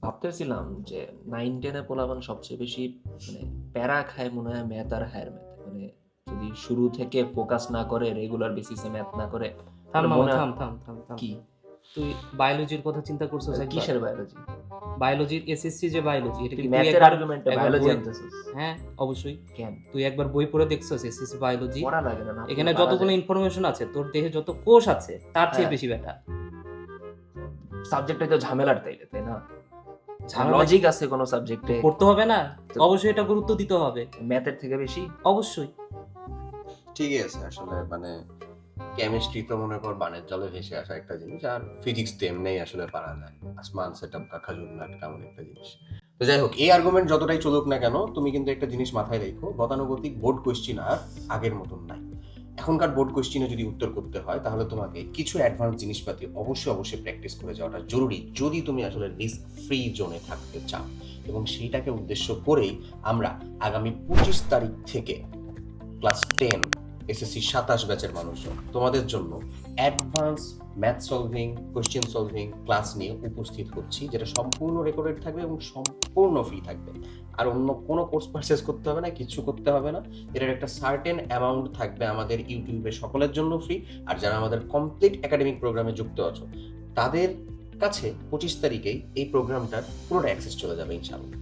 ভাবতেছিলাম যে 9-10 পোলাপান সবচেয়ে বেশি মানে প্যারা খায় মনে হয় ম্যাথ আর হায়ার ম্যাথ। মানে যদি শুরু থেকে ফোকাস না করে, রেগুলার বেসিসে ম্যাথ না করে, থাম তাহলে মামা, মনে হয় থাম থাম থাম থাম। কি তুই বায়োলজির কথা চিন্তা করছিস একবার? কিসের বায়োলজি? বায়োলজির এসএসসি যে বায়োলজি, এটা তুই কি তুই ম্যাথের একবার আর্গুমেন্টে একবার বায়োলজি বই, আনতেছিস হ্যাঁ অবশ্যই, কেন? তুই একবার বই পড়ে দেখছস এসএসসি বায়োলজি? পড়া লাগে না, না এখানে পড়লে পারা যতগুলো যায়। ইনফরমেশন আছে, তোর দেহে যত কোষ আছে তার চেয়ে হ্যাঁ, বেশি ব্যাটা। সাবজেক্টটাই তো ঝামেলার তাইলে, তাই না? ঝামেলা লজিক আছে কোন সাবজেক্টে পড়তে হবে না? তো অবশ্যই এটা গুরুত্ব দিতে হবে, ম্যাথের থেকে বেশি? অবশ্যই। ঠিকই আছে। আসলে মানে কেমিস্ট্রি তো মনে কর বানের জলে ভেসে আসা একটা জিনিস, আর ফিজিক্স তো এমনিই আসলে পারা যায়। আসমান সেটআপ কা খাজুর নাট কেমন একটা জিনিস। তো যাই হোক, এই আর্গুমেন্ট যতটাই চলুক না কেন, তুমি কিন্তু একটা জিনিস মাথায় রেখো, গতানুগতিক বোর্ড কোয়েশ্চিন আর আগের মতন নাই। এখনকার বোর্ড কোয়েশ্চিনে যদি উত্তর করতে হয়, তাহলে তোমাকে কিছু অ্যাডভান্স জিনিসপাতি অবশ্যই প্র্যাকটিস করে যাওয়াটা জরুরি, যদি তুমি আসলে রিস্ক ফ্রি জোনে থাকতে চাও। এবং সেইটাকে উদ্দেশ্য করেই আমরা আগামী 25 তারিখ থেকে ক্লাস 10 এসএসসি 27 ব্যাচের মানুষজন তোমাদের জন্য advance math solving, question solving class নিয়ে উপস্থিত হচ্ছি, যেটা সম্পূর্ণ রেকর্ডেড থাকবে এবং সম্পূর্ণ ফ্রি থাকবে। আর অন্য কোনো কোর্স পারচেস করতে হবে না, কিছু করতে হবে না। এটার একটা সার্টেন অ্যামাউন্ট থাকবে আমাদের ইউটিউবে সকলের জন্য ফ্রি। আর যারা আমাদের কমপ্লিট একাডেমিক প্রোগ্রামে যুক্ত আছো, তাদের কাছে 25 তারিখেই এই প্রোগ্রামটার পুরোটা অ্যাক্সেস চলে যাবে ইনশাআল্লাহ।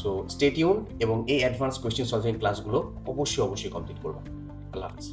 সো স্টে টিউন এবং এই অ্যাডভান্স কোয়েশ্চেন সলভিং ক্লাসগুলো অবশ্যই কমপ্লিট করবা। আল্লাহ হাফেজ।